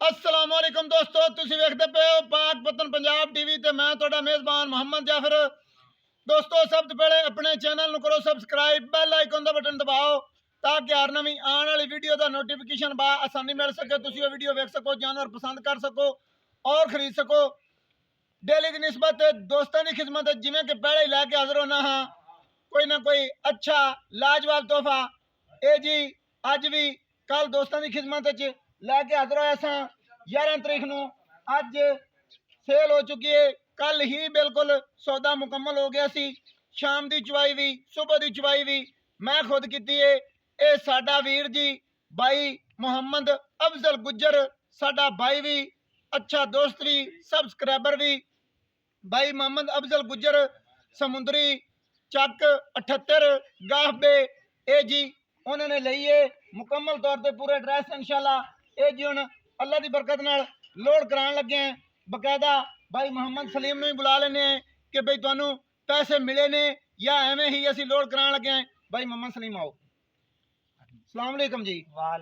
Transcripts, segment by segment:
अस्सलाम वालेकुम दोस्तों, तुसी वेखदे पे हो पाक पतन पंजाब टीवी ते मैं तुहाडा मेज़बान मोहम्मद जाफर। दोस्तों सब तो पहले अपने चैनल नूं करो सबसक्राइब, बैल आइकन दा बटन दबाओ ताकि हर नवीं आने वाली वीडियो का नोटिफिकेशन बा आसानी मिल सके, तुसी वो वीडियो वेख सको, जानवर पसंद कर सको और खरीद सको। डेली की निस्बत दोस्तों की खिदमत जिमें कि पहले ही लैके हाजिर होना हाँ कोई ना कोई अच्छा लाजवाब तोहफा। ए जी अज भी कल दोस्तों की खिदमत लैके हाजिर होया सा 11 तरीक नूं। अज सेल हो चुकी है, कल ही बिल्कुल सौदा मुकम्मल हो गया सी। शाम की चवाई भी सुबह की चवाई भी मैं खुद की है। ये साडा वीर जी भाई मुहम्मद अफजल गुज्जर, साडा भाई भी अच्छा दोस्त भी सबसक्राइबर भी भाई मोहम्मद अफजल गुज्जर समुंदरी चक 78 गाहबे। ए जी उन्होंने लईए मुकम्मल तौर पर पूरे एड्रैस इंशाल्लाह। ए जी हुण अल्लाह की बरकत नाल लोड करान लगे हैं। बकायदा भाई मोहम्मद सलीम ने भी बुला लेने कि भाई तुहानू पैसे मिले ने या एवें ही असीं लोड करान लगे हैं। भाई मोहम्मद सलीम आओ। अस्सलाम वालेकुम जी।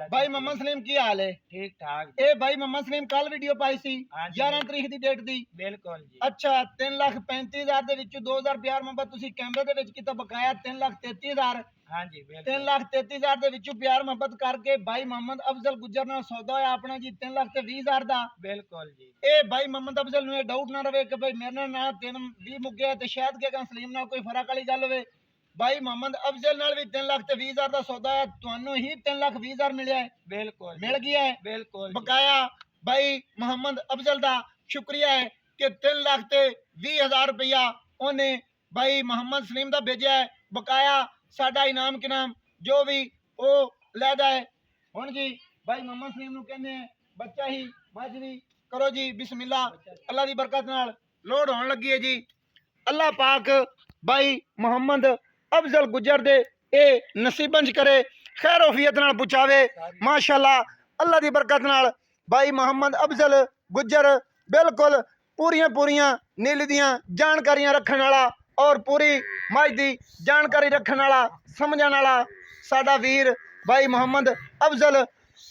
भाई मोहम्मद सलीम की हाल है? ठीक ठाक। ए भाई मोहम्मद सलीम कल वीडियो पाई सी 11 तरीक की डेट दी। बिल्कुल जी। अच्छा 3,35,000 ਦੇ ਵਿੱਚੋਂ 2,000 ਪਿਆਰ ਮੁਹੱਬਤ ਤੁਸੀਂ ਕੈਮਰੇ ਦੇ ਵਿੱਚ ਕੀਤਾ, ਬਕਾਇਆ 3,33,000। हाँ जी बिल्कुल। 3,33,000 ਦੇ ਵਿੱਚੋਂ ਪਿਆਰ ਮੁਹੱਬਤ ਕਰਕੇ ਭਾਈ ਮੁਹੰਮਦ ਅਫਜ਼ਲ ਗੁੱਜਰ ਨਾਲ ਸੌਦਾ ਹੋਇਆ ਆਪਣਾ ਜੀ 3,20,000 ਦਾ। बिल्कुल जी। ਇਹ ਭਾਈ ਮੁਹੰਮਦ ਅਫਜ਼ਲ ਨੂੰ ਇਹ ਡਾਊਟ ਨਾ ਰਵੇ ਕਿ ਭਾਈ ਮੇਰੇ ਨਾਲ 3,20 ਮੁੱਕਿਆ ਤੇ ਸ਼ਾਇਦ ਕਿ ਸਲੀਮ ਨਾਲ ਕੋਈ ਫਰਕ ਵਾਲੀ ਗੱਲ ਹੋਵੇ। भाई मोहम्मद अफजल नाल भी 3,20,000 का सौदा है, तुहानू ही 3,20,000 मिले है। बिल्कुल मिल गया है बिल्कुल। बकाया भाई मोहम्मद अफजल का शुक्रिया है कि 3,20,000 रुपया उन्हें भाई मोहम्मद सलीम का भेजा है। बकाया साडा इनाम के नाम जो भी वो लैदा है। हुण जी भाई मोहम्मद सलीम नूं कहंदे हैं बच्चा ही मज भी करो जी बिस्मिल्लाह, अल्लाह की बरकत नाल लोड होने लगी है जी। अल्लाह पाक भाई मोहम्मद अफजल गुज्जर दे ए नसीबंज करे, खैर वफियत नाल पुचावे माशाल्लाह। अल्लाह की बरकत नाल भाई मोहम्मद अफजल गुज्जर बिल्कुल पूरियां नील दियां जानकारियां रखने वाला और पूरी मज की जानकारी रखने वाला समझने वाला साडा वीर भाई मोहम्मद अफजल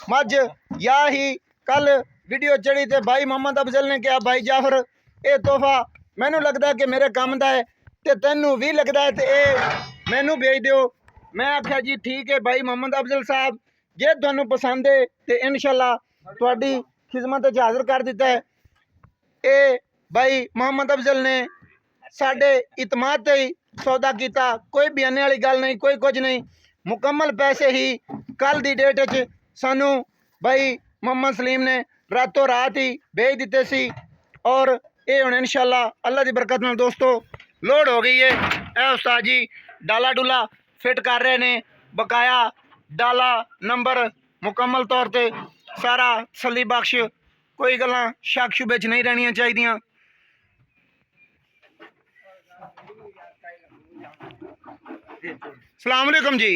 मज। या ही कल वीडियो चढ़ी तो भाई मोहम्मद अफजल ने कहा भाई जाफर ये तोहफा मैनू लगता है कि मेरे काम का है तो तेनू भी लगता है तो ये मैनू भेज दो। मैं आख्या जी ठीक है भाई मोहम्मद अफजल साहब, जे तुहानू पसंद है तो इंशाल्लाह तुहाडी खिदमत च हाज़र कर दिता है। ये भाई मोहम्मद अफजल ने साडे इतमाद ते ही सौदा किया, कोई बयाने वाली गल नहीं, कोई कुछ नहीं। मुकम्मल पैसे ही कल की डेट च सानू भाई मोहम्मद सलीम ने रातों रात ही भेज दिते सी और ये हुण इंशाल्लाह अल्लाह की बरकत नाल दोस्तों लोड हो गई है। ए उस्ताद जी डाला डुला फिट कर रहे ने, बकाया डाला नंबर मुकम्मल तौर पर सारा तसल्ली बख्श, कोई गल्लां शक शुबे च नहीं रहनियां चाहिदियां। सलाम अलैकुम जी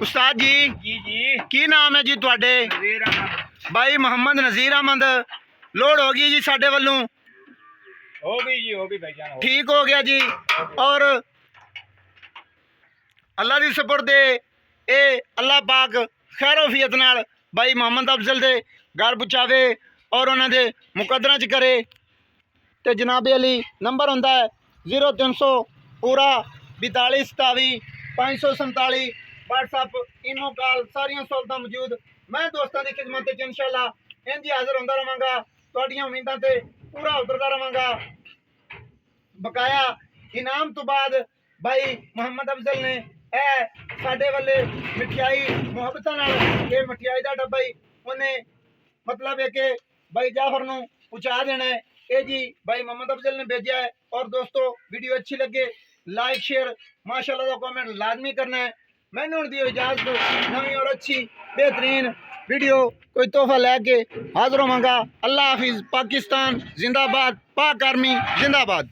उस्ताद जी। जी जी की नाम है जी तुहाडे? नज़ीर अहमद। भाई मोहम्मद नज़ीर अहमद लोड हो गई जी साडे वल्लों। हो गई जी, हो गई भाईजान, ठीक हो गया जी। और अल्लाह की सपुर्द ए अल्लाह पाक खैर वफियत नाल भाई मोहम्मद अफजल दे घर पहुँचावे और उन्होंने मुकदरा च करे। तो जनाबे अली नंबर होंदा है 0300 पूरा 42 27 547। व्हाट्सअप ईमो कॉल सारिया सहूलतां मौजूद। मैं दोस्तों की खिदमत इंशाल्लाह इंज ही हाजिर होंदा रहांगा, तुहाडियां उम्मीदां ते पूरा उतरदा रहांगा। बकाया इनाम तो बाद भाई मोहम्मद अफजल ने साडे वाले मिठाई मुहब्बतां नाल ये मिठाई का डब्बा ही उन्हें मतलब है कि भाई जाफर नूं पहुँचा देना है। ये जी भाई मोहम्मद अफजल ने भेजा है। और दोस्तों वीडियो अच्छी लगे लाइक शेयर माशाल्लाह का कमेंट लाजमी करना है। मैंने हुण दियो इजाजत, नवी और अच्छी बेहतरीन वीडियो कोई तोहफा लैके हाजिर होवांगा। अल्लाह हाफिज़, पाकिस्तान जिंदाबाद, पाक आर्मी जिंदाबाद।